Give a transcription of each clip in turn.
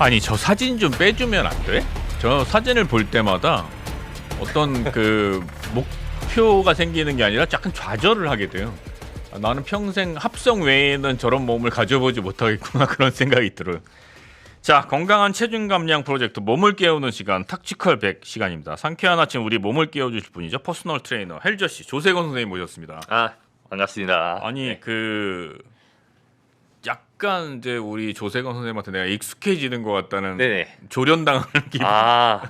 아니 저 사진 좀 빼주면 안 돼? 저 사진을 볼 때마다 어떤 그 목표가 생기는 게 아니라 약간 좌절을 하게 돼요. 아, 나는 평생 합성 외에는 저런 몸을 가져보지 못하겠구나 그런 생각이 들어요. 자, 건강한 체중 감량 프로젝트 몸을 깨우는 시간 탁지컬 100 시간입니다. 상쾌한 아침 우리 몸을 깨워주실 분이죠. 퍼스널 트레이너 헬저씨 조세건 선생님 모셨습니다. 아, 반갑습니다. 아니 네. 그 약간 이제 우리 조세건 선생님한테 내가 익숙해지는 것 같다는 네네. 조련당하는 기분 아,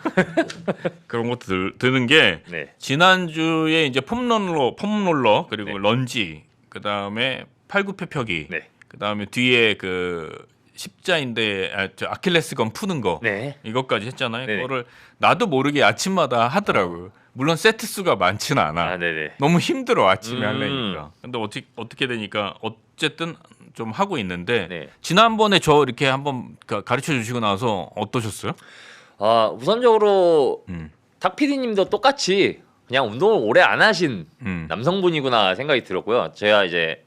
그런 것도 드는 게 네. 지난주에 이제 폼롤러 그리고 네. 런지 그다음에 팔굽혀펴기 네. 그다음에 뒤에 그 십자인대 아킬레스건 푸는 거 네. 이것까지 했잖아요. 네네. 그거를 나도 모르게 아침마다 하더라고요. 물론 세트 수가 많지는 않아. 아, 네네. 너무 힘들어 아침에 하려니까. 근데 어떻게 되니까 어쨌든 좀 하고 있는데 네. 지난번에 저 이렇게 한번 가르쳐 주시고 나서 어떠셨어요? 아, 우선적으로 음. 탁 PD님도 똑같이 그냥 운동을 오래 안 하신 남성분이구나 생각이 들었고요. 제가 이제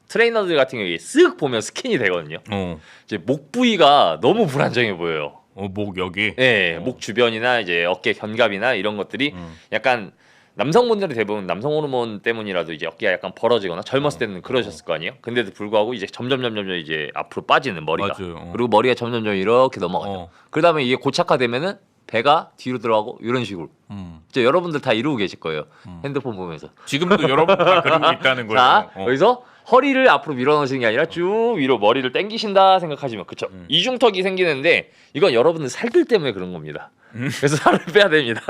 트레이너들 같은 경우에 쓱 보면 스킨이 되거든요. 이제 목 부위가 너무 불안정해 보여요. 목 여기. 네, 목 주변이나 이제 어깨 견갑이나 이런 것들이 약간 남성분들은 대부분 남성 호르몬 때문이라도 이제 어깨가 약간 벌어지거나 젊었을 때는 그러셨을 거 아니에요. 근데도 불구하고 이제 점점 이제 앞으로 빠지는 머리가. 맞아요. 그리고 머리가 점점 이렇게 넘어가요. 그다음에 이게 고착화되면은 배가 뒤로 들어가고 이런 식으로. 이제 여러분들 다 이루고 계실 거예요. 핸드폰 보면서. 지금도 여러분 다 그러고 있다는 거예요. 자, 여기서 허리를 앞으로 밀어넣으시는 게 아니라 쭉 위로 머리를 당기신다 생각하시면 그쵸. 이중턱이 생기는데 이건 여러분들 살들 때문에 그런 겁니다. 그래서 살을 빼야 됩니다.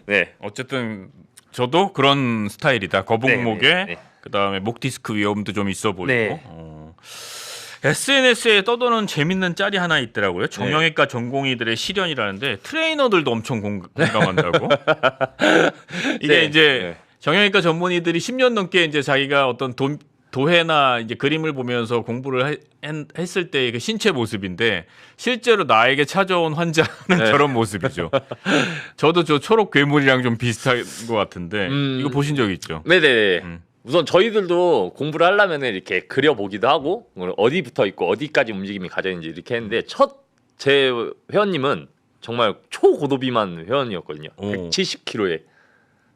네. 어쨌든 저도 그런 스타일이다. 거북목에 네. 그다음에 목 디스크 위험도 좀 있어 보이고. 네. SNS에 떠도는 재밌는 짤이 하나 있더라고요. 정형외과 전공의들의 시련이라는데 트레이너들도 엄청 공감한다고. 이게 네. 이제 네. 정형외과 전문의들이 10년 넘게 이제 자기가 어떤 도해나 이제 그림을 보면서 공부를 했을 때의 그 신체 모습인데 실제로 나에게 찾아온 환자는 저런 모습이죠. 저도 저 초록 괴물이랑 좀 비슷한 것 같은데 이거 보신 적 있죠? 네네. 우선 저희들도 공부를 하려면 이렇게 그려보기도 하고 어디부터 있고 어디까지 움직임이 가져 있는지 이렇게 했는데 첫 제 회원님은 정말 초고도 비만 회원이었거든요. 170kg에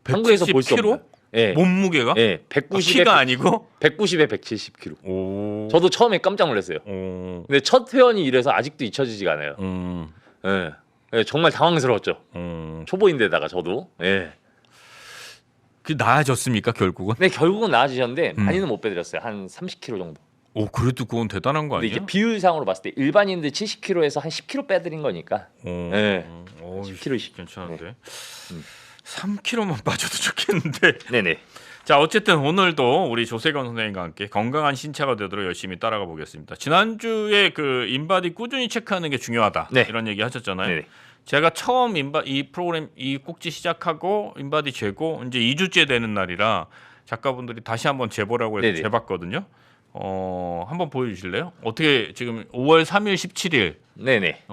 한국에서 볼 수 없는. 네. 몸무게가? 네, 190에 키가 아니고? 190에 170kg. 오. 저도 처음에 깜짝 놀랐어요. 근데 첫 회원이 이래서 아직도 잊혀지지가 않아요. 네. 네, 정말 당황스러웠죠. 초보인데다가 저도. 네. 그 나아졌습니까 결국은? 네, 결국은 나아지셨는데 많이는 못 빼드렸어요. 한 30kg 정도. 오, 그래도 그건 대단한 거 근데 아니에요? 이제 비율상으로 봤을 때 일반인들 70kg에서 한 10kg 빼드린 거니까. 네. 10kg씩. 괜찮은데. 3kg만 빠져도 좋겠는데. 네네. 자, 어쨌든 오늘도 우리 조세건 선생님과 함께 건강한 신체가 되도록 열심히 따라가 보겠습니다. 지난주에 그 인바디 꾸준히 체크하는 게 중요하다. 네. 이런 얘기 하셨잖아요. 네네. 제가 처음 이 프로그램 이 꼭지 시작하고 인바디 재고 이제 2주째 되는 날이라 작가분들이 다시 한번 재보라고 해서 네네. 재봤거든요. 한번 보여주실래요? 어떻게 지금 5월 3일 17일. 네네.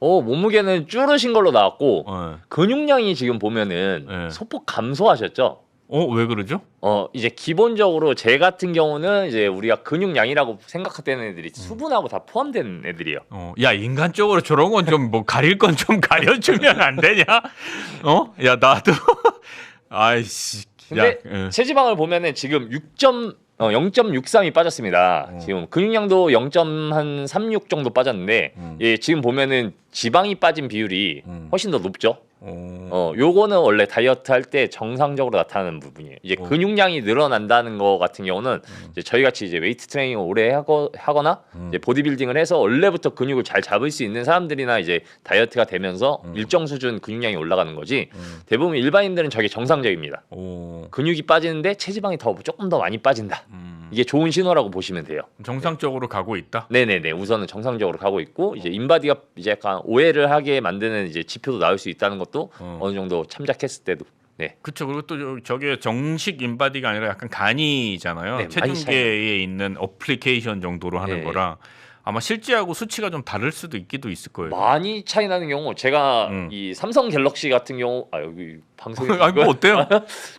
몸무게는 줄으신 걸로 나왔고 근육량이 지금 보면은 소폭 감소하셨죠. 왜 그러죠? 이제 기본적으로 제 같은 경우는 이제 우리가 근육량이라고 생각하는 애들이 수분하고 다 포함된 애들이에요. 야, 인간적으로 저런 건 좀 뭐 가릴 건 좀 가려주면 안 되냐? 야, 나도 아이씨. 근데 체지방을 보면은 지금 0.63이 빠졌습니다. 지금 근육량도 0.36 정도 빠졌는데 예, 지금 보면은 지방이 빠진 비율이 훨씬 더 높죠. 요거는 원래 다이어트 할 때 정상적으로 나타나는 부분이에요. 이제 근육량이 늘어난다는 거 같은 경우는 이제 저희 같이 이제 웨이트 트레이닝을 오래 하거나 이제 보디빌딩을 해서 원래부터 근육을 잘 잡을 수 있는 사람들이나 이제 다이어트가 되면서 일정 수준 근육량이 올라가는 거지. 대부분 일반인들은 저게 정상적입니다. 근육이 빠지는데 체지방이 조금 더 많이 빠진다. 이게 좋은 신호라고 보시면 돼요. 정상적으로 가고 있다. 네네네. 우선은 정상적으로 가고 있고 이제 인바디가 이제 약간 오해를 하게 만드는 이제 지표도 나올 수 있다는 것도 어느 정도 참작했을 때도. 네. 그렇죠. 그리고 또 저게 정식 인바디가 아니라 약간 간이잖아요. 네, 체중계에 있는 어플리케이션 정도로 하는 네. 거라 아마 실제하고 수치가 좀 다를 수도 있기도 있을 거예요. 많이 차이 나는 경우 제가 이 삼성 갤럭시 같은 경우 여기 방송에 아니 뭐 어때요?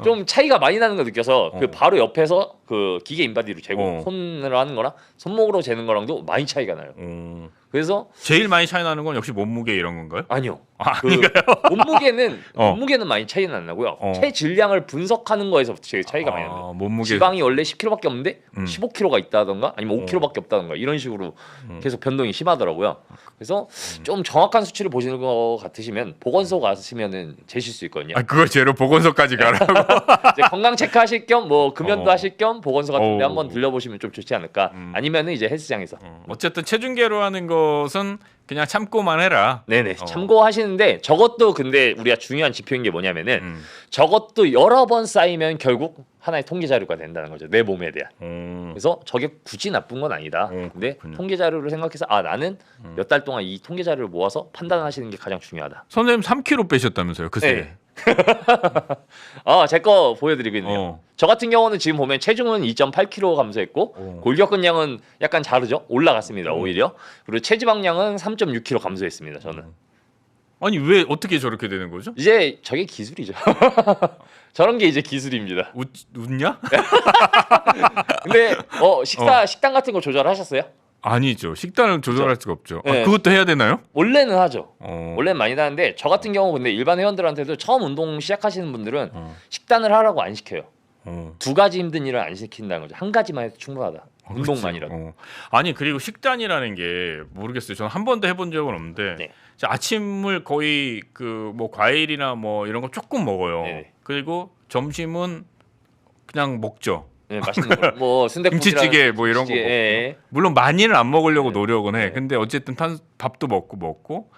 좀 차이가 많이 나는 거 느껴서 그 어. 바로 옆에서 그 기계 인바디로 재고 어. 손으로 하는 거랑 손목으로 재는 거랑도 많이 차이가 나요. 그래서 제일 많이 차이 나는 건 역시 몸무게 이런 건가요? 아니요. 아, 그 아닌가요? 몸무게는 어. 몸무게는 많이 차이는 안 나고요. 어. 체질량을 분석하는 거에서 제일 차이가 많이 납니다. 몸무게 지방이 원래 10kg밖에 없는데 15kg가 있다던가 아니면 어. 5kg밖에 없다던가 이런 식으로 계속 변동이 심하더라고요. 그래서 좀 정확한 수치를 보시는 거 같으시면 보건소 가시면은 재실 수 있거든요. 아 그걸 제로 보건소까지 가라고. 이제 건강 체크하실 겸 뭐 금연도 어. 하실 겸 보건소 같은데 어. 한번 들려보시면 좀 좋지 않을까. 아니면은 이제 헬스장에서. 어쨌든 체중계로 하는 것은 그냥 참고만 해라. 네네 참고하시는데 저것도 근데 우리가 중요한 지표인 게 뭐냐면은 음. 저것도 여러 번 쌓이면 결국 하나의 통계 자료가 된다는 거죠. 내 몸에 대한. 그래서 저게 굳이 나쁜 건 아니다. 근데 그렇군요. 통계 자료를 생각해서 아 나는 몇 달 동안 이 통계 자료를 모아서 판단하시는 게 가장 중요하다. 선생님 3kg 빼셨다면서요? 그새. 네. 제 거 보여드리고 있네요. 어. 저 같은 경우는 지금 보면 체중은 2.8kg 감소했고 골격근량은 약간 다르죠. 올라갔습니다. 오히려. 그리고 체지방량은 3.6kg 감소했습니다. 저는. 아니 왜 어떻게 저렇게 되는 거죠? 이제 저게 기술이죠. 저런 게 이제 기술입니다. 웃냐? 근데 식당 같은 거 조절하셨어요? 아니죠. 식단을 조절할 수가 없죠. 네. 그것도 해야 되나요? 원래는 하죠. 어. 원래는 많이 하는데 저 같은 경우 근데 일반 회원들한테도 처음 운동 시작하시는 분들은 식단을 하라고 안 시켜요. 두 가지 힘든 일을 안 시킨다는 거죠. 한 가지만 해도 충분하다. 운동만이라도. 아니 그리고 식단이라는 게 모르겠어요. 저는 한 번도 해본 적은 없는데 네. 아침을 거의 그 뭐 과일이나 뭐 이런 거 조금 먹어요. 네네. 그리고 점심은 그냥 먹죠. 네, 맛있는 거. 뭐 순댓국이랑 김치찌개 뭐 이런 거 먹고. 물론 많이는 안 먹으려고 노력은 해. 네. 근데 어쨌든 밥도 먹고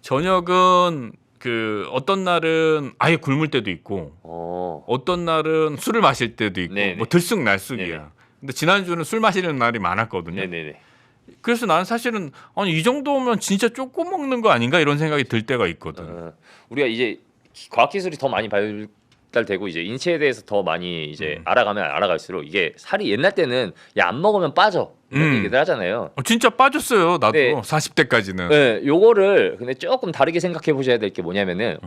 저녁은 그 어떤 날은 아예 굶을 때도 있고 어떤 날은 술을 마실 때도 있고 네네. 뭐 들쑥날쑥이야. 네네. 근데 지난주는 술 마시는 날이 많았거든요. 네네네. 그래서 나는 사실은 아니 이 정도면 진짜 조금 먹는 거 아닌가 이런 생각이 들 때가 있거든. 우리가 이제 과학 기술이 더 많이 발달되고 이제 인체에 대해서 더 많이 이제 알아가면 알아갈수록 이게 살이 옛날 때는 야 안 먹으면 빠져 이런 얘기들 하잖아요. 진짜 빠졌어요. 나도 네. 40대까지는. 네, 요거를 근데 조금 다르게 생각해 보셔야 될 게 뭐냐면은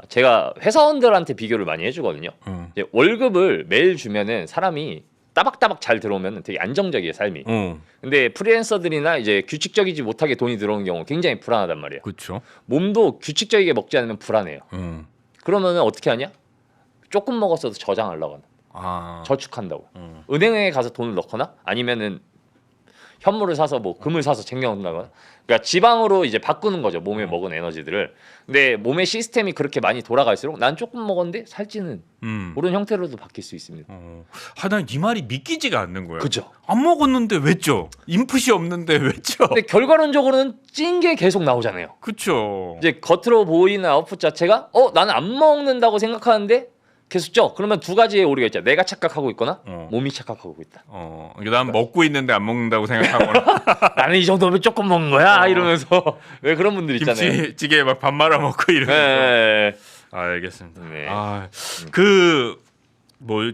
제가 회사원들한테 비교를 많이 해주거든요. 이제 월급을 매일 주면은 사람이 따박따박 잘 들어오면 되게 안정적이에요 삶이. 근데 프리랜서들이나 이제 규칙적이지 못하게 돈이 들어오는 경우 굉장히 불안하단 말이에요. 그렇죠. 몸도 규칙적이게 먹지 않으면 불안해요. 그러면은 어떻게 하냐? 조금 먹었어도 저장하려고 하는. 저축한다고. 은행에 가서 돈을 넣거나 아니면은 현물을 사서 뭐 금을 사서 챙겨놓는다거나. 그러니까 지방으로 이제 바꾸는 거죠. 몸에 먹은 에너지들을. 근데 몸의 시스템이 그렇게 많이 돌아갈수록 난 조금 먹었는데 살찌는 그런 형태로도 바뀔 수 있습니다. 난 이 말이 믿기지가 않는 거야. 그죠? 안 먹었는데 왜 쪄? 인풋이 없는데 왜 쪄? 근데 결과론적으로는 찐 게 계속 나오잖아요. 그렇죠. 이제 겉으로 보이는 아웃풋 자체가 나는 안 먹는다고 생각하는데 계속 쪄. 그러면 두 가지의 오류가 있죠. 내가 착각하고 있거나 몸이 착각하고 있다. 난 먹고 있는데 안 먹는다고 생각하거나 나는 이 정도면 조금 먹는 거야 이러면서 왜 그런 분들 있잖아요. 김치찌개에 막 밥 말아 먹고 이러면서. 네. 알겠습니다. 네.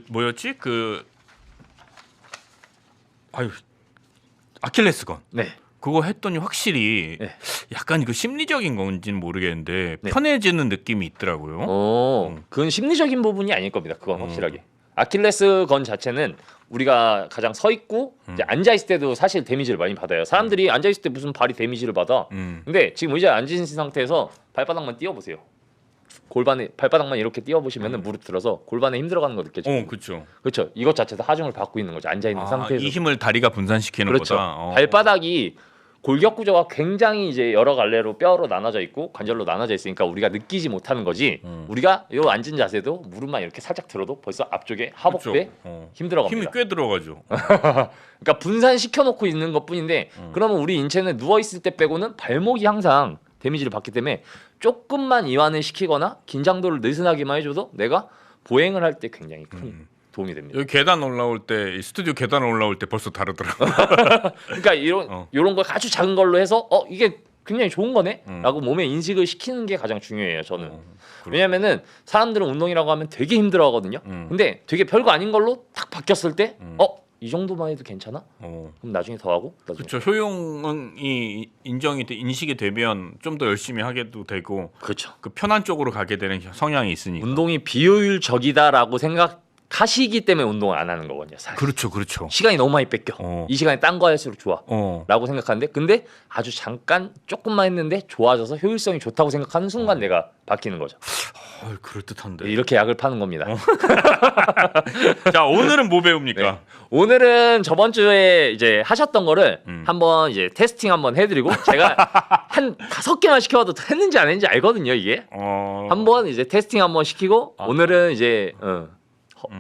뭐였지? 아킬레스건. 네. 그거 했더니 확실히 네. 약간 그 심리적인 건지는 모르겠는데 편해지는 느낌이 있더라고요. 그건 심리적인 부분이 아닐 겁니다. 그건 확실하게. 아킬레스건 자체는 우리가 가장 서 있고 이제 앉아 있을 때도 사실 데미지를 많이 받아요. 사람들이 앉아 있을 때 무슨 발이 데미지를 받아. 근데 지금 의자에 앉으신 상태에서 발바닥만 띄워 보세요. 골반에 발바닥만 이렇게 띄워 보시면은 무릎 들어서 골반에 힘들어가는 거 느껴져요. 그렇죠. 그렇죠. 이것 자체도 하중을 받고 있는 거죠. 앉아 있는 상태에서. 이 힘을 다리가 분산시키는 그렇죠. 거다. 발바닥이 골격 구조가 굉장히 이제 여러 갈래로 뼈로 나눠져 있고 관절로 나눠져 있으니까 우리가 느끼지 못하는 거지. 우리가 요 앉은 자세도 무릎만 이렇게 살짝 들어도 벌써 앞쪽에 하복부에 힘 들어갑니다. 힘이 꽤 들어가죠. 그러니까 분산시켜 놓고 있는 것뿐인데 그러면 우리 인체는 누워 있을 때 빼고는 발목이 항상 데미지를 받기 때문에 조금만 이완을 시키거나 긴장도를 느슨하게만 해줘도 내가 보행을 할 때 굉장히 큰 도움이 됩니다. 여기 계단 올라올 때 이 스튜디오 계단 올라올 때 벌써 다르더라고. 그러니까 이런 걸 아주 작은 걸로 해서 이게 굉장히 좋은 거네라고 몸에 인식을 시키는 게 가장 중요해요. 저는. 왜냐면은 사람들은 운동이라고 하면 되게 힘들어하거든요. 근데 되게 별거 아닌 걸로 딱 바뀌었을 때 이 정도만 해도 괜찮아? 그럼 나중에 더 하고. 그렇죠. 효용이 인정이 인식이 되면 좀 더 열심히 하게도 되고 그렇죠. 그 편한 쪽으로 가게 되는 성향이 있으니까. 운동이 비효율적이다라고 생각하시기 때문에 운동을 안 하는 거거든요. 사실. 그렇죠, 그렇죠. 시간이 너무 많이 뺏겨. 이 시간에 딴 거 할수록 좋아. 라고 생각하는데 근데 아주 잠깐 조금만 했는데 좋아져서 효율성이 좋다고 생각하는 순간 내가 바뀌는 거죠. 그럴 듯한데. 이렇게 약을 파는 겁니다. 자, 오늘은 뭐 배웁니까? 네. 오늘은 저번 주에 이제 하셨던 거를 한번 이제 테스팅 한번 해드리고 제가 한 5개만 시켜봐도 했는지 안 했는지 알거든요 이게. 한번 이제 테스팅 한번 시키고 오늘은 이제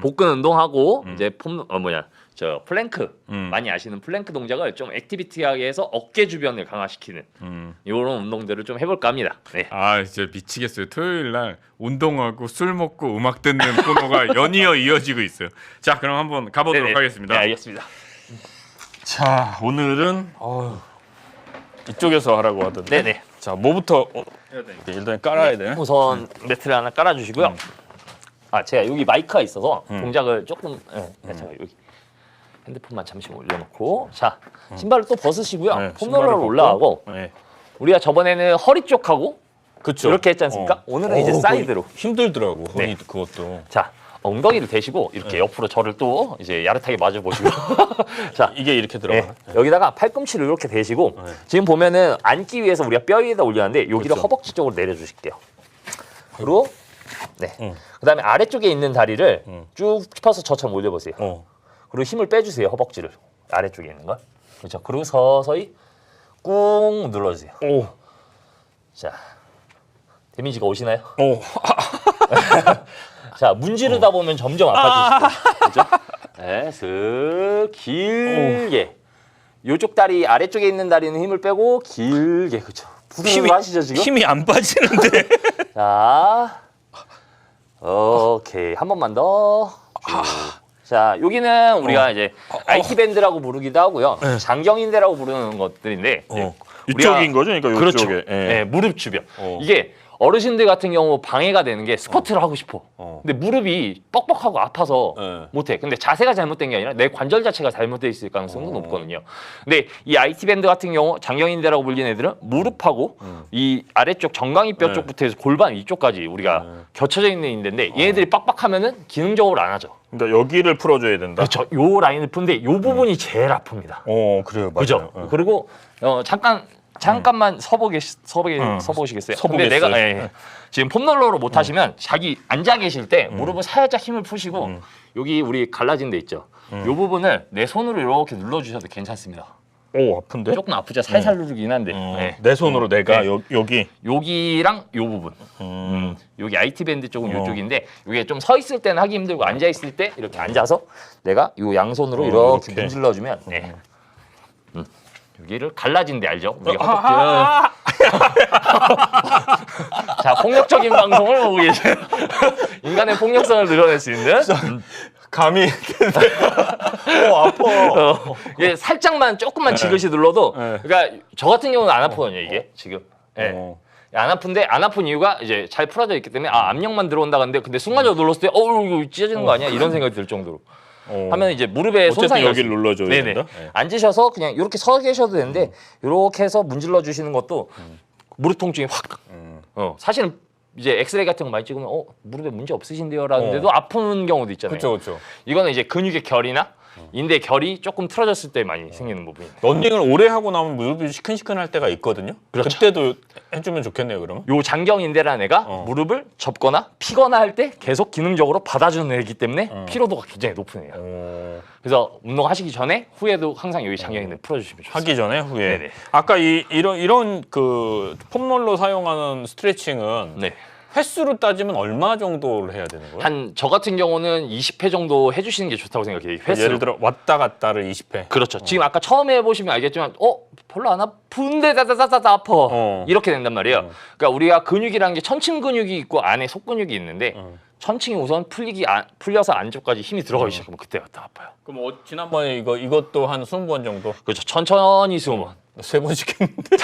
복근 운동하고 이제 저 플랭크 많이 아시는 플랭크 동작을 좀 액티비티하게 해서 어깨 주변을 강화시키는 이런 운동들을 좀 해볼까 합니다. 네. 아 진짜 미치겠어요. 토요일 날 운동하고 술 먹고 음악 듣는 코너가 연이어 이어지고 있어요. 자 그럼 한번 가보도록 네네. 하겠습니다. 네 알겠습니다. 자 오늘은 이쪽에서 하라고 하던데. 네네. 자 뭐부터 해야 되니까 일단 깔아야 되네. 우선 매트를 하나 깔아주시고요. 아 제가 여기 마이크가 있어서 동작을 조금 제가 여기 핸드폰만 잠시 올려놓고 자 신발을 또 벗으시고요. 네, 폼롤러로 신발을 올라가고 네. 우리가 저번에는 허리 쪽하고 그쵸. 이렇게 했지 않습니까? 오늘은 이제 사이드로. 힘들더라고. 네. 그것도. 자 엉덩이를 대시고 이렇게 옆으로 저를 또 이제 야릇하게 맞아 보시고 자 이게 이렇게 들어가. 여기다가 팔꿈치를 이렇게 대시고 지금 보면은 앉기 위해서 우리가 뼈 위에다 올렸는데 여기를 그쵸. 허벅지 쪽으로 내려주실게요. 그리고 그다음에 아래쪽에 있는 다리를 쭉 펴서 저처럼 올려보세요. 그리고 힘을 빼주세요 허벅지를 아래쪽에 있는 걸. 그렇죠. 그리고 서서히 꾹 눌러주세요. 자 데미지가 오시나요? 자 문지르다 보면 점점 아파지실 거예요. 그렇죠? 네, 슥 길게. 요쪽 다리 아래쪽에 있는 다리는 힘을 빼고 길게 그렇죠. 부스스스 하시죠 지금? 힘이 안 빠지는데. 자, 오케이 한 번만 더. 자, 여기는 우리가 이제 IT 밴드라고 부르기도 하고요, 장경인대라고 부르는 것들인데 이쪽인 거죠, 그러니까 그렇죠. 이쪽에. 네, 무릎 주변. 이게 어르신들 같은 경우 방해가 되는 게 스쿼트를 하고 싶어. 근데 무릎이 뻑뻑하고 아파서 못해. 근데 자세가 잘못된 게 아니라 내 관절 자체가 잘못돼 있을 가능성도 높거든요. 근데 이 IT 밴드 같은 경우 장경인대라고 불리는 애들은 무릎하고 이 아래쪽 정강이뼈 쪽부터 해서 골반 위쪽까지 우리가 겹쳐져 있는 인대인데 얘네들이 빡빡하면은 기능적으로 안 하죠. 그러니까 여기를 풀어줘야 된다. 그렇죠. 요 라인을 푸는데 요 부분이 제일 아픕니다. 그래요, 맞아요. 그죠? 그리고 잠깐만 서보시겠어요? 근데 내가 지금 폼롤러로 못 하시면 자기 앉아 계실 때 무릎을 살짝 힘을 푸시고 여기 우리 갈라진 데 있죠? 요 부분을 내 손으로 이렇게 눌러주셔도 괜찮습니다. 아픈데? 조금 아프죠? 살살 누르긴 한데 내 손으로 내가 여기. 여기랑 요 부분 여기 IT 밴드 쪽은 요쪽인데 이게 좀 서 있을 때는 하기 힘들고 앉아 있을 때 이렇게 앉아서 내가 요 양손으로 이렇게 문질러주면 여기를 갈라진 데 알죠? 우리가 자 폭력적인 방송을 보고 계세요. 인간의 폭력성을 늘어낼 수 있는 감이 아파. 이게 살짝만 조금만 지그시 눌러도 그러니까 저 같은 경우는 안 아프거든요 이게 지금. 안 아픈데 안 아픈 이유가 이제 잘 풀어져 있기 때문에 압력만 들어온다 근데 순간적으로 눌렀을 때 이거 찢어지는 거 아니야 이런 생각이 들 정도로. 하면 이제 무릎에 손상이 여기를 눌러줘야 된다. 앉으셔서 그냥 이렇게 서 계셔도 되는데 이렇게 해서 문질러 주시는 것도 무릎 통증이 확. 사실은 이제 엑스레이 같은 거 많이 찍으면 무릎에 문제 없으신데요라는데도 아픈 경우도 있잖아요. 그렇죠. 이거는 이제 근육의 결이나 인대 결이 조금 틀어졌을 때 많이 생기는 부분이에요. 런닝을 오래 하고 나면 무릎이 시큰시큰할 때가 있거든요. 그렇죠. 그때도 해주면 좋겠네요. 그러면. 요 장경인대라는 애가 무릎을 접거나 피거나 할 때 계속 기능적으로 받아주는 애이기 때문에 피로도가 굉장히 높은 애예요. 그래서 운동하시기 전에 후에도 항상 여기 장경인대 풀어주시면 좋습니다. 하기 전에 후에. 네네. 아까 이런 그 폼롤러 사용하는 스트레칭은 횟수로 따지면 얼마 정도를 해야 되는 거예요? 한 저 같은 경우는 20회 정도 해주시는 게 좋다고 생각해요. 횟수로. 예를 들어 왔다 갔다를 20회. 그렇죠. 지금 아까 처음에 해보시면 알겠지만 별로 안 아픈데 다다다다 아파 이렇게 된단 말이에요. 그러니까 우리가 근육이라는 게 천층 근육이 있고 안에 속근육이 있는데 천층이 우선 풀려서 안쪽까지 힘이 들어가기 시작하면 그때부터 아파요. 그럼 지난번에 이것도 한 20번 정도? 그렇죠. 천천히 20번. 3번씩 했는데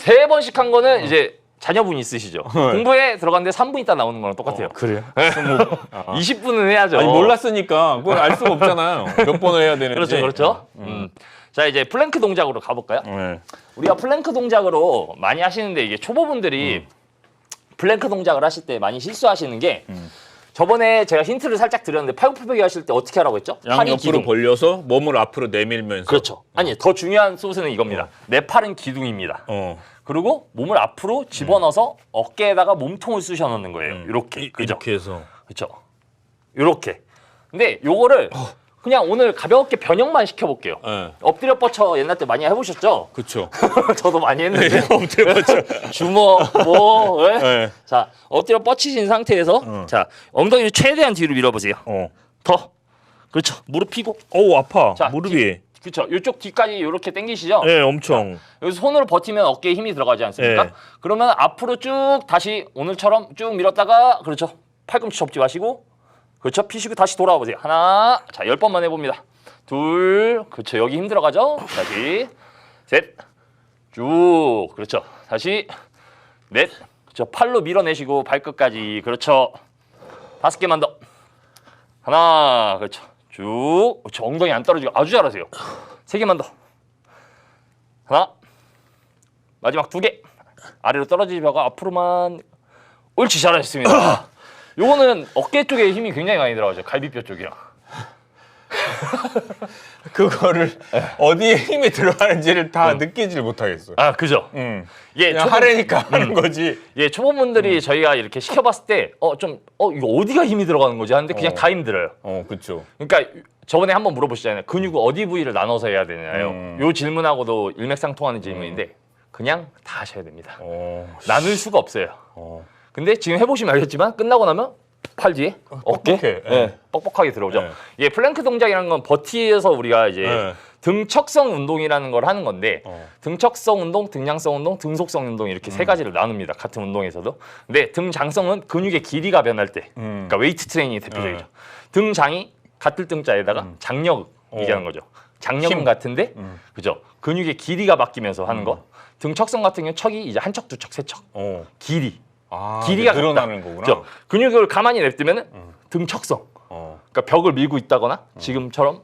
3번씩 한 거는 이제 자녀분 있으시죠? 공부에 들어갔는데 3분 있다 나오는 거랑 똑같아요. 그래요? 20분은 해야죠. 아니 몰랐으니까 그걸 알 수가 없잖아요. 몇 번을 해야 되는지. 그렇죠, 그렇죠. 자, 이제 플랭크 동작으로 가볼까요? 네. 우리가 플랭크 동작으로 많이 하시는데 이게 초보분들이 플랭크 동작을 하실 때 많이 실수하시는 게 저번에 제가 힌트를 살짝 드렸는데 팔굽혀펴기 하실 때 어떻게 하라고 했죠? 양 팔이 옆으로 기둥. 벌려서 몸을 앞으로 내밀면서. 그렇죠. 아니, 더 중요한 소스는 이겁니다. 내 팔은 기둥입니다. 그리고 몸을 앞으로 집어넣어서 어깨에다가 몸통을 쑤셔 넣는 거예요. 이렇게. 그죠? 이렇게 해서. 그렇죠. 이렇게. 근데 요거를 그냥 오늘 가볍게 변형만 시켜볼게요. 네. 엎드려 뻗쳐 옛날 때 많이 해보셨죠? 그렇죠. 저도 많이 했는데. 엎드려 뻗쳐. 주먹, 뭐. 왜? 네. 자, 엎드려 뻗치신 상태에서 자, 엉덩이를 최대한 뒤로 밀어보세요. 더. 그렇죠. 무릎 펴고. 어우 아파. 자, 무릎이. 그렇죠. 이쪽 뒤까지 이렇게 당기시죠? 네, 엄청. 여기서 손으로 버티면 어깨에 힘이 들어가지 않습니까? 네. 그러면 앞으로 쭉 다시 오늘처럼 쭉 밀었다가 그렇죠. 팔꿈치 접지 마시고 그렇죠. 피시고 다시 돌아와 보세요. 하나, 자 10번만 해봅니다. 둘, 그렇죠. 여기 힘들어가죠. 다시 셋, 쭉 그렇죠. 다시 넷, 그렇죠. 팔로 밀어내시고 발끝까지 그렇죠. 5개만 더. 하나, 그렇죠. 쭉, 그렇죠. 엉덩이 안 떨어지고 아주 잘하세요. 3개만 더. 하나, 마지막 2개. 아래로 떨어지지 말고 앞으로만. 옳지, 잘하셨습니다. 요거는 어깨 쪽에 힘이 굉장히 많이 들어가죠. 갈비뼈 쪽이요. 그거를 어디에 힘이 들어가는지를 다 느끼질 못하겠어. 아, 그죠. 예, 그냥 하려니까 하는 거지. 예, 초보분들이 저희가 이렇게 시켜봤을 때, 이거 어디가 힘이 들어가는 거지 하는데 그냥 다 힘들어요. 그렇죠. 그러니까 저번에 한번 물어보시잖아요. 근육 어디 부위를 나눠서 해야 되나요? 요 질문하고도 일맥상통하는 질문인데 그냥 다 하셔야 됩니다. 나눌 수가 없어요. 근데 지금 해보시면 알겠지만 끝나고 나면 팔 뒤에 어깨 뻑뻑해. 예, 뻑뻑하게 들어오죠. 네. 예, 플랭크 동작이라는 건 버티에서 우리가 이제 네. 등척성 운동이라는 걸 하는 건데 등척성 운동, 등량성 운동, 등속성 운동 이렇게 세 가지를 나눕니다. 같은 운동에서도. 근데 등장성은 근육의 길이가 변할 때, 그러니까 웨이트 트레이닝이 대표적이죠. 등장이 같을 등자에다가 장력 얘기하는 거죠. 장력은 힘. 같은데, 그죠? 근육의 길이가 바뀌면서 하는 거. 등척성 같은 경우 척이 이제 한 척, 두 척, 세 척. 길이. 길이가 늘어나는 같다. 거구나. 그죠? 근육을 가만히 냅두면은 등척성. 그러니까 벽을 밀고 있다거나 지금처럼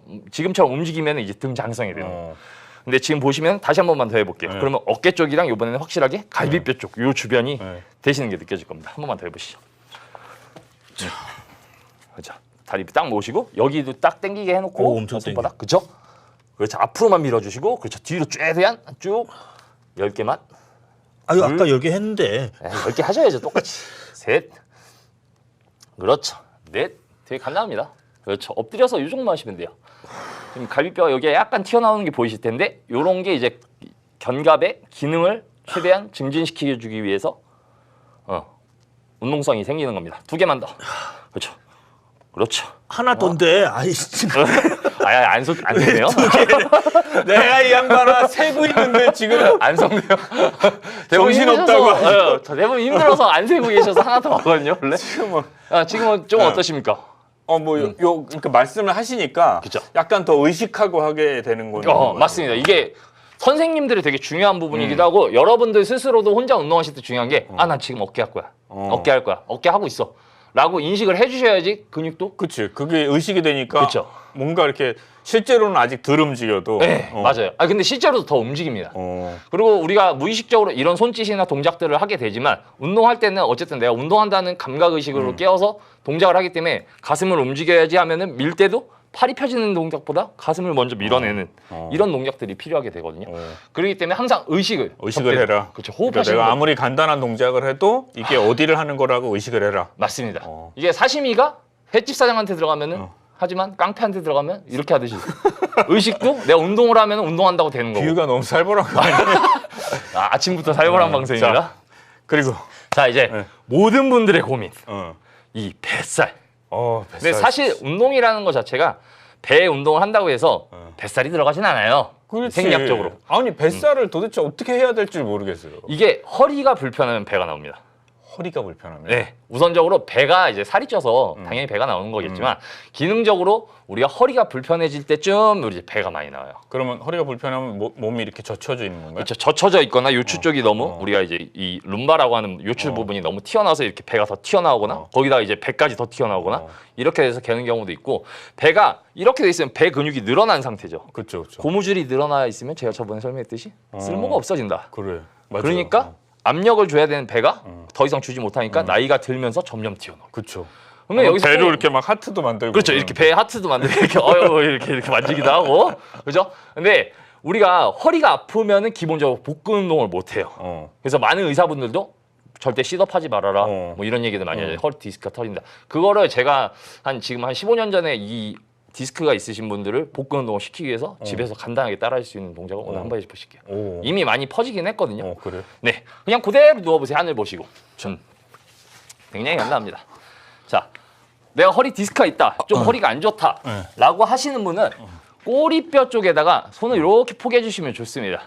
움직이면 이제 등장성이 되는 거예요. 근데 지금 보시면 다시 한 번만 더 해볼게요. 그러면 어깨 쪽이랑 이번에는 확실하게 갈비뼈 쪽, 요 주변이 되시는 게 느껴질 겁니다. 한 번만 더 해보시죠. 자, 다리 딱 모시고 여기도 딱 당기게 해놓고 오, 엄청 손바닥, 그죠? 그렇죠. 앞으로만 밀어주시고, 그렇죠. 뒤로 최대한 쭉 10개만. 아유 아까 10개 했는데 10개 하셔야죠. 똑같이. 셋. 그렇죠. 넷. 되게 간단합니다. 그렇죠. 엎드려서 이 정도만 하시면 돼요. 지금 갈비뼈가 여기에 약간 튀어나오는 게 보이실 텐데 요런 게 이제 견갑의 기능을 최대한 증진시켜 주기 위해서 운동성이 생기는 겁니다. 2개만 더. 그렇죠. 그렇죠. 하나 더인데 아이 안 속네요. 내가 이 양반아 세고 있는데 지금 안 속네요. 정신없다고. 대부분 힘들어서 안 세고 계셔서 하나 더 하거든요. 원래. 지금은 좀 어떠십니까? 그러니까 말씀을 하시니까 그쵸. 약간 더 의식하고 하게 되는 거예요. 맞습니다. 이게 선생님들이 되게 중요한 부분이기도 하고 여러분들 스스로도 혼자 운동하실 때 중요한 게 난 지금 어깨 할 거야. 어깨 할 거야. 어깨 하고 있어. 라고 인식을 해주셔야지 근육도 그치. 그게 의식이 되니까 그쵸. 뭔가 이렇게 실제로는 아직 덜 움직여도 네, 맞아요. 근데 실제로도 더 움직입니다. 그리고 우리가 무의식적으로 이런 손짓이나 동작들을 하게 되지만 운동할 때는 어쨌든 내가 운동한다는 감각의식으로 깨어서 동작을 하기 때문에 가슴을 움직여야지 하면은 밀 때도 팔이 펴지는 동작보다 가슴을 먼저 밀어내는 이런 동작들이 필요하게 되거든요. 그렇기 때문에 항상 의식을 해라. 그렇죠. 그러니까 호흡하시는 내가 거. 아무리 간단한 동작을 해도 이게 어디를 하는 거라고 의식을 해라. 맞습니다. 이게 사시미가 횟집 사장한테 들어가면은 하지만 깡패한테 들어가면 이렇게 하듯이 의식도 내가 운동을 하면 운동한다고 되는 거고. 비유가 너무 살벌한 거 아니에요? 아침부터 살벌한 방송입니다. 그리고 자 이제 모든 분들의 고민 이 뱃살. 뱃살. 근데 사실 운동이라는 것 자체가 배 운동을 한다고 해서 뱃살이 들어가진 않아요. 그렇지. 생략적으로. 아니 뱃살을 도대체 어떻게 해야 될지 모르겠어요. 이게 허리가 불편하면 배가 나옵니다. 허리가 불편하면. 네, 우선적으로 배가 이제 살이 쪄서 당연히 배가 나오는 거겠지만 기능적으로 우리가 허리가 불편해질 때쯤 우리 이제 배가 많이 나와요. 그러면 허리가 불편하면 몸이 이렇게 젖혀져 있는 건가요? 그렇죠. 젖혀져 있거나 요추 쪽이 너무 우리가 이제 이 룸바라고 하는 요추 부분이 너무 튀어나와서 이렇게 배가 더 튀어나오거나 거기다가 이제 배까지 더 튀어나오거나 이렇게 돼서 되는 경우도 있고 배가 이렇게 돼 있으면 배 근육이 늘어난 상태죠. 그렇죠, 그렇죠. 고무줄이 늘어나 있으면 제가 저번에 설명했듯이 쓸모가 없어진다. 그래. 맞아요. 그러니까 압력을 줘야 되는 배가 더 이상 주지 못하니까 나이가 들면서 점점 튀어나와. 그렇죠. 그러면 여기서 배로 또- 이렇게 막 하트도 만들고. 그렇죠. 이렇게 배 하트도 만들고 이렇게 이렇게 만지기도 하고 그죠? 근데 우리가 허리가 아프면은 기본적으로 복근 운동을 못 해요. 그래서 많은 의사분들도 절대 시덥하지 말아라. 뭐 이런 얘기들 많이 하죠. 허리 디스크가 터진다. 그거를 제가 지금 한 15년 전에 이 디스크가 있으신 분들을 복근 운동을 시키기 위해서 집에서 간단하게 따라할 수 있는 동작을 오늘 한번 해보실게요. 오. 이미 많이 퍼지긴 했거든요. 그래. 네, 그냥 그대로 누워보세요. 하늘 보시고. 굉장히 간단합니다. 자, 내가 허리 디스크가 있다. 좀 허리가 안 좋다. 라고 하시는 분은 꼬리뼈 쪽에다가 손을 이렇게 포개해 주시면 좋습니다.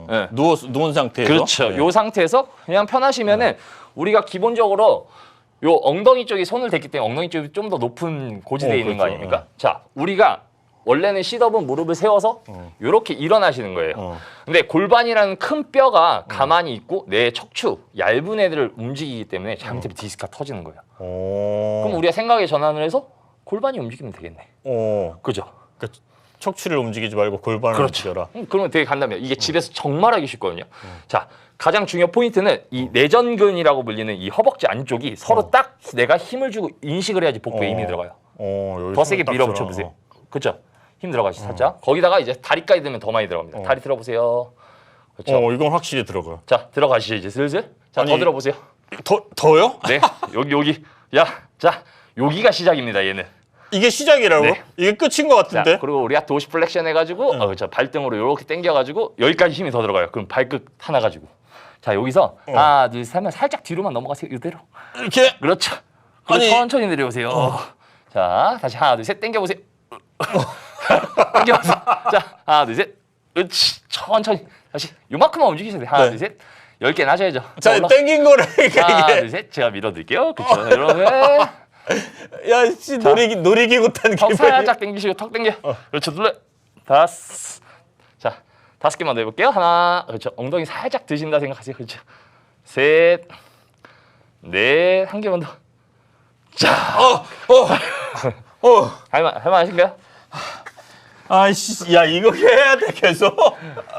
네. 누운 상태에서. 그렇죠. 네. 요 상태에서 그냥 편하시면은 우리가 기본적으로 요 엉덩이 쪽이 손을 댔기 때문에 엉덩이 쪽이 좀 더 높은 고지대에 있는 거 그렇죠. 아닙니까? 자, 우리가 원래는 시덥은 무릎을 세워서 이렇게 일어나시는 거예요. 근데 골반이라는 큰 뼈가 가만히 있고 내 척추 얇은 애들을 움직이기 때문에 잘못되면 디스크가 터지는 거예요. 그럼 우리가 생각의 전환을 해서 골반이 움직이면 되겠네. 그죠? 그러니까 척추를 움직이지 말고 골반을 움직여라. 그러면 되게 간단해요. 이게 집에서 정말 하기 쉽거든요. 자, 가장 중요한 포인트는 이 내전근이라고 불리는 이 허벅지 안쪽이 서로 딱 내가 힘을 주고 인식을 해야지 복부에 힘이 들어가요. 여기 더 세게 딱 밀어붙여 들어. 보세요. 그렇죠? 힘 들어가시 살짝. 거기다가 이제 다리까지 들면 더 많이 들어갑니다. 다리 들어보세요. 그렇죠? 이건 확실히 들어가. 자, 들어가시죠 이제 슬슬. 자, 아니, 더 들어보세요. 더요? 네, 여기. 야, 자, 여기가 시작입니다. 얘는. 이게 시작이라고? 네. 이게 끝인 것 자, 같은데? 그리고 우리가 도시 플렉션 해가지고 그렇죠. 발등으로 이렇게 당겨가지고 여기까지 힘이 더 들어가요. 그럼 발끝 하나 가지고. 자, 여기서 하나, 둘, 셋 하면 살짝 뒤로만 넘어가세요. 이대로. 이렇게? 그렇죠. 그리고 아니. 천천히 내려오세요. 자, 다시 하나, 둘, 셋 당겨보세요. 당겨보세요. 자, 하나, 둘, 셋. 으치, 천천히. 다시 요만큼만 움직이셔야 돼요. 하나, 네. 둘, 셋. 10개는 하셔야죠. 자, 올라- 땡긴 거를 하나, 이게. 둘, 셋. 제가 밀어드릴게요. 그렇죠. 여러분. 야, 씨, 놀이기구 탄 턱 기분이. 살짝 당기시고 턱 당겨. 그렇죠. 눌러. 다섯. 자, 5개만 더 해볼게요. 하나. 그렇죠. 엉덩이 살짝 드신다 생각하세요. 그렇죠. 셋. 넷. 한 개만 더. 자. 할만하신가요? 아이씨, 야, 이거 해야 돼, 계속.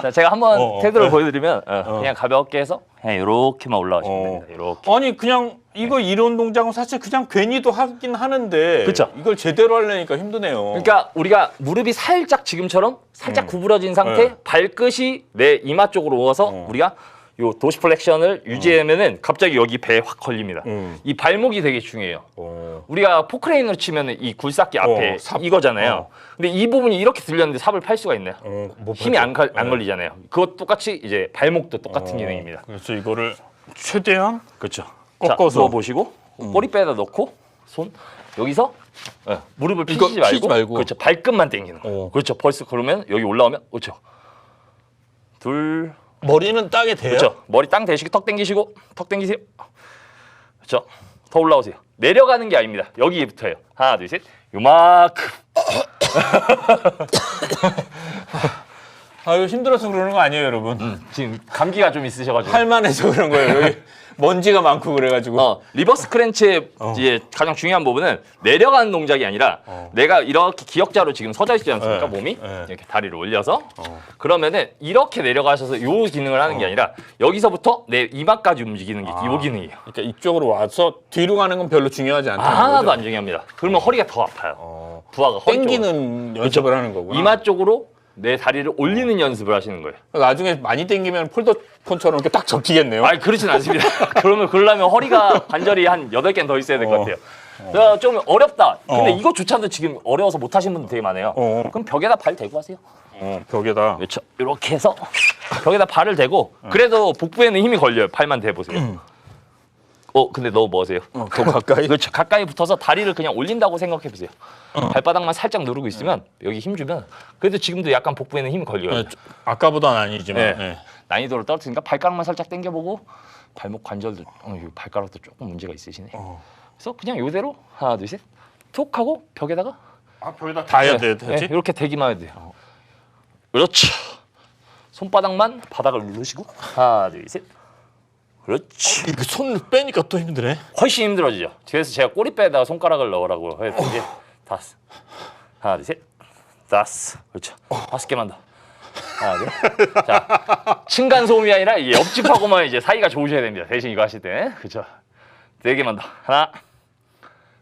자, 제가 한번 태도를 네. 보여드리면 그냥 가볍게 해서 그냥 이렇게만 올라가시면 됩니다. 이렇게. 아니, 그냥 이거 이런 동작은 사실 그냥 괜히도 하긴 하는데. 그쵸. 이걸 제대로 하려니까 힘드네요. 그러니까 우리가 무릎이 살짝 지금처럼 살짝 구부러진 상태, 네. 발끝이 내 이마 쪽으로 오어서 우리가 요 도시 플렉션을 유지하면은 갑자기 여기 배에 확 걸립니다. 이 발목이 되게 중요해요. 우리가 포크레인으로 치면은 이 굴삭기 앞에 삽. 이거잖아요. 근데 이 부분이 이렇게 들렸는데 삽을 팔 수가 있나요? 못 힘이 안 팔죠. 걸리잖아요. 그것 똑같이 이제 발목도 똑같은 기능입니다. 그래서 이거를 최대한 그렇죠. 꺾어서. 누워 보시고 꼬리뼈에다 넣고 손 여기서 무릎을 이거 피지 말고, 피지 말고. 그렇죠. 발끝만 당기는 거. 그렇죠. 벌써 그러면 여기 올라오면 그렇죠. 둘 머리는 땅에 대요? 그렇죠. 머리 땅 대시고 턱 당기시고 턱 당기세요. 그렇죠. 더 올라오세요. 내려가는 게 아닙니다. 여기부터예요. 하나, 둘, 셋. 요만큼. 아, 이거 힘들어서 그러는 거 아니에요, 여러분? 지금 감기가 좀 있으셔가지고. 할만해서 그런 거예요. 여기 먼지가 많고 그래가지고. 리버스 크렌치의 이제 가장 중요한 부분은 내려가는 동작이 아니라 내가 이렇게 기역자로 지금 서져 있지 않습니까? 몸이 이렇게 다리를 올려서 그러면은 이렇게 내려가셔서 요 기능을 하는 게 아니라 여기서부터 내 이마까지 움직이는 게 요 기능이에요. 그러니까 이쪽으로 와서 뒤로 가는 건 별로 중요하지 않다. 하나도 안 중요합니다. 그러면 허리가 더 아파요. 부하가 허리 쪽으로. 땡기는 연습을 하는 거구나. 이마 쪽으로 내 다리를 올리는 연습을 하시는 거예요. 나중에 많이 땡기면 폴더폰처럼 이렇게 딱 접히겠네요. 아니 그렇진 않습니다. 그러려면 허리가 관절이 한 8개는 더 있어야 될 것 같아요. 좀 어렵다. 근데 이거조차도 지금 어려워서 못 하시는 분들 되게 많아요. 그럼 벽에다 발 대고 하세요. 벽에다. 그렇죠. 이렇게 해서 벽에다 발을 대고 그래도 복부에는 힘이 걸려요. 팔만 대보세요. 근데 너무 뭐세요? 더 가까이. 그렇죠. 가까이 붙어서 다리를 그냥 올린다고 생각해 보세요. 발바닥만 살짝 누르고 있으면 여기 힘 주면 그래도 지금도 약간 복부에는 힘이 걸려요. 아까보다는 아니지만. 네. 네. 난이도를 떨어뜨리니까 발가락만 살짝 당겨보고 발목 관절도 이 발가락도 조금 문제가 있으시네. 그래서 그냥 이대로 하나 둘 셋 톡 하고 벽에다가 벽에다 다 해야 돼, 되지? 이렇게 대기만 해도 돼요. 그렇죠. 손바닥만 바닥을 누르시고 하나 둘 셋. 그렇지. 이거 손을 빼니까 또 힘드네. 훨씬 힘들어지죠. 그래서 제가 꼬리뼈에다가 손가락을 넣으라고 해서 이제 다섯, 하나, 둘, 셋, 다섯, 그렇죠. 5개만 더. 하나, 둘. 자, 층간 소음이 아니라 이 옆집하고만 이제 사이가 좋으셔야 됩니다. 대신 이거 하실 때, 그렇죠. 4개만 더. 하나,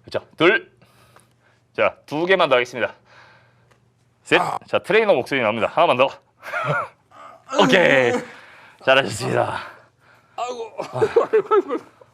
그렇죠. 둘, 자, 2개만 더 하겠습니다. 셋, 자 트레이너 목소리 나옵니다. 하나만 더. 오케이, 잘하셨습니다.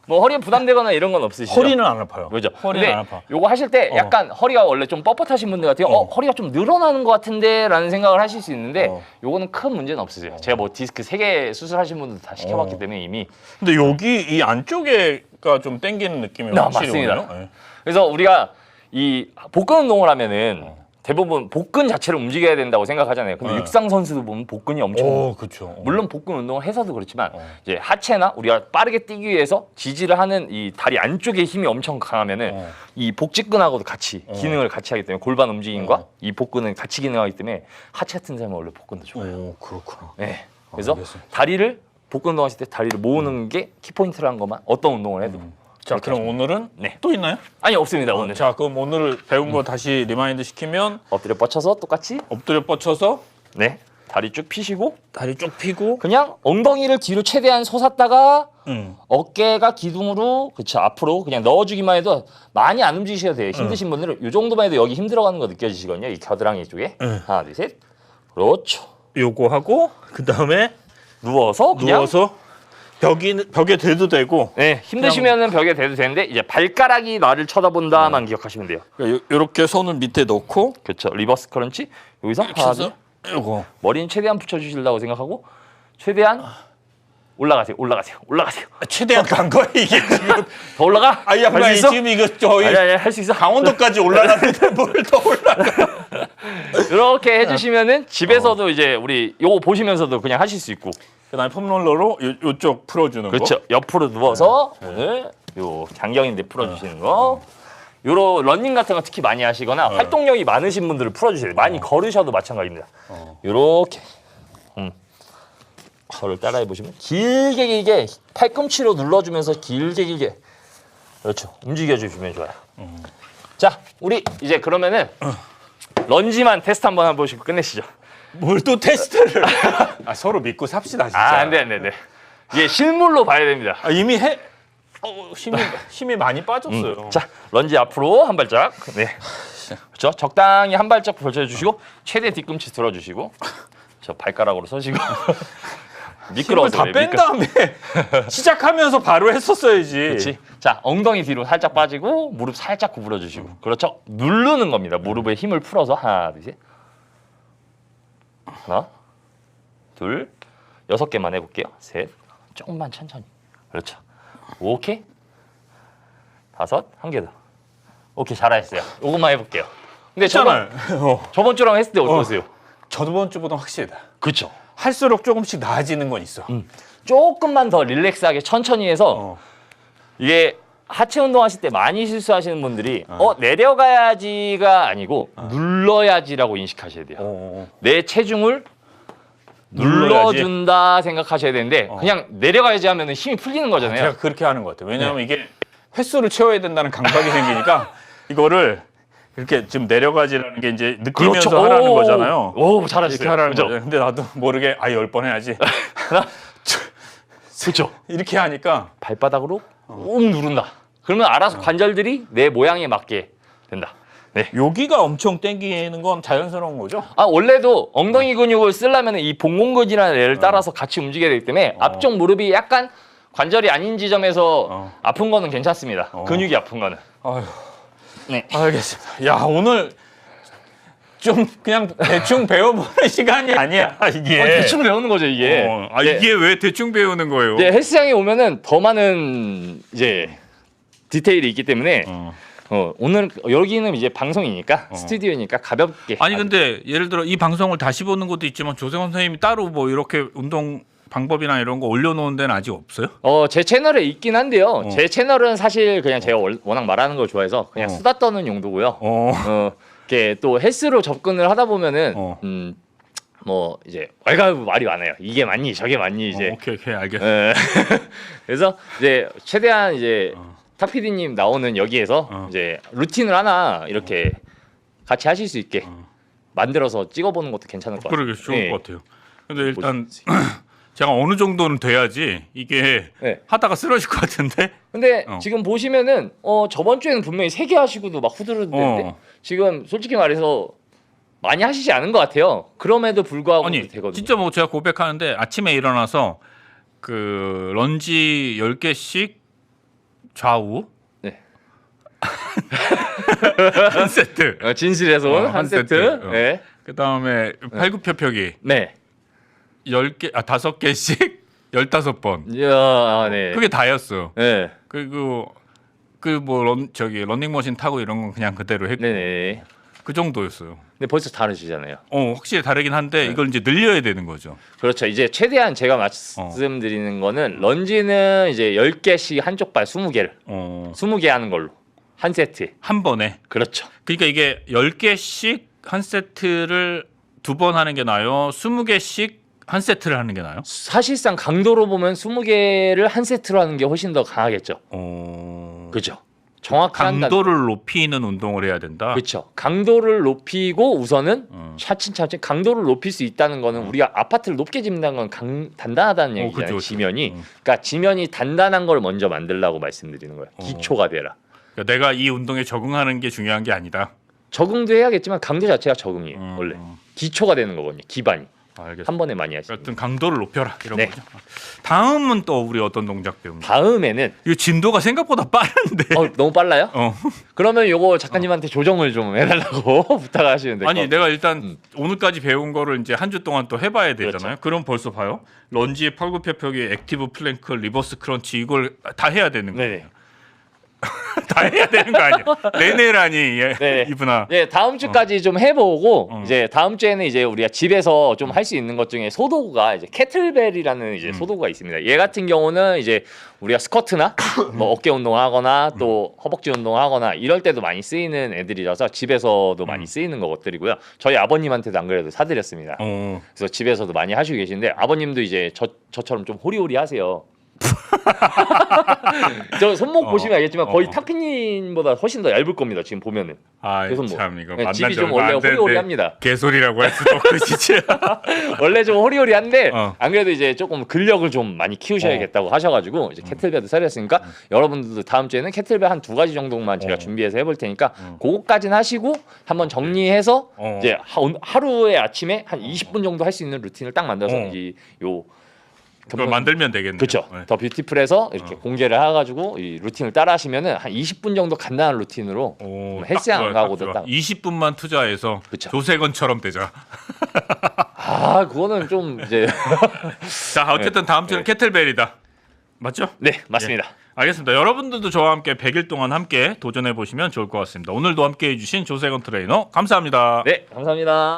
뭐 허리에 부담되거나 이런 건 없으시죠? 허리는 안 아파요. 그죠? 허리는 근데 안 아파. 요거 하실 때 약간 허리가 원래 좀 뻣뻣하신 분들 같아요. 허리가 좀 늘어나는 것 같은데 라는 생각을 하실 수 있는데 요거는 큰 문제는 없으세요. 제가 뭐 디스크 3개 수술하신 분들 다 시켜봤기 때문에 이미. 근데 여기 이 안쪽에가 좀 당기는 느낌이 확실히 맞습니다. 오네요. 네. 그래서 우리가 이 복근 운동을 하면은 대부분 복근 자체를 움직여야 된다고 생각하잖아요. 근데 육상 선수들 보면 복근이 엄청 그렇죠. 물론 복근 운동을 해서도 그렇지만 이제 하체나 우리가 빠르게 뛰기 위해서 지지를 하는 이 다리 안쪽에 힘이 엄청 강하면은 이 복직근하고도 같이 기능을 같이 하기 때문에 골반 움직임과 이 복근은 같이 기능하기 때문에 하체 같은 사람은 원래 복근도 좋아요. 그렇구나. 네. 그래서 알겠습니다. 다리를 복근 운동하실 때 다리를 모으는 게 키포인트라는 것만 어떤 운동을 해도 자, 그럼 오늘은 네. 또 있나요? 아니 없습니다 오늘. 자, 그럼 오늘 배운 거 다시 리마인드 시키면 엎드려 뻗쳐서 똑같이 엎드려 뻗쳐서 네 다리 쭉 펴시고 다리 쭉 펴고 그냥 엉덩이를 뒤로 최대한 솟았다가 응. 어깨가 기둥으로 그쵸 앞으로 그냥 넣어주기만 해도 많이 안 움직이셔도 돼요. 힘드신 분들은 이 정도만 해도 여기 힘 들어가는 거 느껴지시거든요. 이 겨드랑이 쪽에 하나 둘 셋 그렇죠. 요거 하고 그다음에 누워서 그냥 누워서 벽에 대도 되고 네 힘드시면은 벽에 대도 되는데 이제 발가락이 나를 쳐다본다만 기억하시면 돼요. 요렇게 손을 밑에 넣고 그렇죠. 리버스 크런치 여기서 하나 둘 요거 머리는 최대한 붙여주시려고 생각하고 최대한 올라가세요. 최대한 간 거야 이게 지금. 더 올라가? 아이 할 수 양반이 있어? 지금 이거 저희 아니 할 수 있어. 강원도까지 올라가는데 뭘 더 올라가? 이렇게 해주시면은 집에서도 이제 우리 요거 보시면서도 그냥 하실 수 있고. 그다음에 폼롤러로 요쪽 풀어주는 그렇죠. 옆으로 누워서 오늘 요 장경인데 풀어주시는 거. 요런 러닝 같은 거 특히 많이 하시거나 활동력이 많으신 분들을 풀어주셔야 돼요. 많이 걸으셔도 마찬가지입니다. 요렇게 저를 따라해 보시면 길게 팔꿈치로 눌러주면서 길게 그렇죠. 움직여주시면 좋아요. 자, 우리 이제 그러면은 런지만 테스트 한번 해보시고 끝내시죠. 뭘 또 테스트를? 아, 서로 믿고 삽시다 진짜. 아, 안 돼. 이게 실물로 봐야 됩니다. 아, 이미 힘이 많이 빠졌어요. 자, 런지 앞으로 한 발짝. 네. 그렇죠. 적당히 한 발짝 벌쳐주시고 최대 뒤꿈치 들어주시고 저 발가락으로 서시고 힘을 다 뺀 다음에 시작하면서 바로 했었어야지. 그렇지. 자, 엉덩이 뒤로 살짝 빠지고 무릎 살짝 구부려 주시고. 그렇죠. 누르는 겁니다. 무릎에 힘을 풀어서 하나, 둘, 셋. 하나, 둘, 6개만 해볼게요. 셋, 조금만 천천히. 그렇죠. 오케이. 5, 한 개 더. 오케이, 잘하셨어요. 요것만 해볼게요. 근데 저번 주랑 했을 때 어떠세요? 저번 주보다 확실하다. 그렇죠. 할수록 조금씩 나아지는 건 있어. 조금만 더 릴렉스하게 천천히 해서 이게 하체 운동하실 때 많이 실수하시는 분들이 내려가야지가 아니고 눌러야지라고 인식하셔야 돼요. 내 체중을 눌러준다 생각하셔야 되는데 그냥 내려가야지 하면 힘이 풀리는 거잖아요. 제가 그렇게 하는 것 같아요. 왜냐하면 이게 횟수를 채워야 된다는 강박이 생기니까 이거를 이렇게 좀 내려가지라는 게 이제 느끼면서 그렇죠. 하라는 거잖아요. 오, 잘하셨어요. 이렇게 하라는 그죠? 거죠. 근데 나도 모르게 10번 해야지. 그렇죠. 이렇게 하니까 발바닥으로 꾹 누른다. 그러면 알아서 관절들이 내 모양에 맞게 된다. 네. 여기가 엄청 땡기는 건 자연스러운 거죠? 아, 원래도 엉덩이 근육을 쓰려면 이 봉공근이라는 애를 따라서 같이 움직여야 되기 때문에 앞쪽 무릎이 약간 관절이 아닌 지점에서 아픈 거는 괜찮습니다. 근육이 아픈 거는. 아휴, 네. 알겠습니다. 야, 오늘 좀 그냥 대충 배워보는 시간이 아니야 이게. 대충 배우는 거죠 이게. 네. 이게 왜 대충 배우는 거예요? 네, 헬스장에 오면은 더 많은 이제 디테일이 있기 때문에 오늘 여기는 이제 방송이니까 스튜디오니까 가볍게. 아니 근데 예를 들어 이 방송을 다시 보는 것도 있지만 조세건 선생님이 따로 뭐 이렇게 운동 방법이나 이런 거 올려놓은 데는 아직 없어요? 제 채널에 있긴 한데요. 제 채널은 사실 그냥 제가 워낙 말하는 걸 좋아해서 그냥 수다 떠는 용도고요. 이렇게 또 헬스로 접근을 하다 보면은 뭐 이제 말가부 말이 많아요. 이게 맞니 저게 맞니 이제. 오케이 알겠어. 그래서 이제 최대한 이제 탁 PD님 나오는 여기에서 이제 루틴을 하나 이렇게 같이 하실 수 있게 만들어서 찍어보는 것도 괜찮을 것 같아요. 그러게 좋을 것 같아요. 근데 일단 제가 어느 정도는 돼야지 이게 네. 하다가 쓰러질 것 같은데. 근데 지금 보시면은 저번 주에는 분명히 3개 하시고도 막 후들후들는데 지금 솔직히 말해서 많이 하시지 않은 것 같아요. 그럼에도 불구하고 아니 되거든요. 진짜 뭐 제가 고백하는데 아침에 일어나서 그 런지 10개씩 좌우 네. 한 세트. 진실에서 온 한 한 세트. 세트. 네. 그다음에 팔굽혀펴기 네. 5개씩 15번. 이야, 네. 그게 다였어. 네. 그리고 뭐 런닝머신 타고 이런 건 그냥 그대로 했고 네네. 그 정도였어요. 근데 벌써 다르시잖아요. 확실히 다르긴 한데 이걸 이제 늘려야 되는 거죠. 그렇죠. 이제 최대한 제가 말씀드리는 거는 런지는 이제 10개씩 한쪽 발 20개를 20개 하는 걸로 한 세트. 한 번에. 그렇죠. 그러니까 이게 10개씩 한 세트를 2번 하는 게 나아요? 20개씩 한 세트를 하는 게 나아요? 사실상 강도로 보면 20개를 한 세트로 하는 게 훨씬 더 강하겠죠. 그렇죠. 정확히 강도를 높이는 운동을 해야 된다. 그렇죠. 강도를 높이고 우선은 차츰차츰 강도를 높일 수 있다는 거는 우리가 아파트를 높게 짓는다는 건 단단하다는 얘기잖아요. 그쵸. 지면이. 그러니까 지면이 단단한 걸 먼저 만들라고 말씀드리는 거예요. 기초가 되라. 그러니까 내가 이 운동에 적응하는 게 중요한 게 아니다. 적응도 해야겠지만 강도 자체가 적응이에요. 원래 기초가 되는 거거든요. 기반이. 알겠습니다. 한 번에 많이 하시죠. 하여튼 강도를 높여라 이런 네. 거죠. 다음은 또 우리 어떤 동작 배웁니까? 다음에는 이거 진도가 생각보다 빠른데. 너무 빨라요? 어. 그러면 요거 작가님한테 조정을 좀 해달라고 부탁하시면 돼요. 아니 내가 일단 오늘까지 배운 거를 이제 한 주 동안 또 해봐야 되잖아요. 그럼 벌써 봐요. 런지, 팔굽혀펴기, 액티브 플랭크, 리버스 크런치 이걸 다 해야 되는 거예요. 네네. 다 해야 되는 거 아니야? 내내라니 네. 이분아. 네, 다음 주까지 좀 해보고 이제 다음 주에는 이제 우리가 집에서 좀 할 수 있는 것 중에 소도구가 이제 캐틀벨이라는 이제 소도구가 있습니다. 얘 같은 경우는 이제 우리가 스쿼트나 뭐 어깨 운동을 하거나 또 허벅지 운동을 하거나 이럴 때도 많이 쓰이는 애들이라서 집에서도 많이 쓰이는 것들이고요. 저희 아버님한테도 안 그래도 사드렸습니다. 그래서 집에서도 많이 하시고 계신데 아버님도 이제 저처럼 좀 호리호리하세요. 저 손목 보시면 알겠지만 거의 탁피님보다 훨씬 더 얇을 겁니다. 지금 보면은. 아참 이거 네, 만난 집이 지 좀 얼마 원래 안 됐는데 호리호리합니다. 개소리라고 할 수도 없고 진짜. 원래 좀 호리호리한데 어. 안 그래도 이제 조금 근력을 좀 많이 키우셔야겠다고 하셔가지고 이제 캐틀벨도 사렸으니까 여러분들도 다음 주에는 캐틀벨 한 2가지 정도만 제가 준비해서 해볼 테니까 그거까지는 하시고 한번 정리해서 이제 하루에 아침에 한 20분 정도 할 수 있는 루틴을 딱 만들어서 그걸 만들면 되겠네요. 그렇죠. 네. 더 뷰티풀에서 이렇게 공개를 해가지고 이 루틴을 따라하시면은 한 20분 정도 간단한 루틴으로 헬스장 안 가고도 딱 20분만 투자해서 그쵸. 조세건처럼 되자. 그거는 좀 이제 자 어쨌든 다음 주는 캐틀벨이다. 맞죠? 네 맞습니다. 알겠습니다. 여러분들도 저와 함께 100일 동안 함께 도전해 보시면 좋을 것 같습니다. 오늘도 함께 해주신 조세건 트레이너 감사합니다. 네 감사합니다.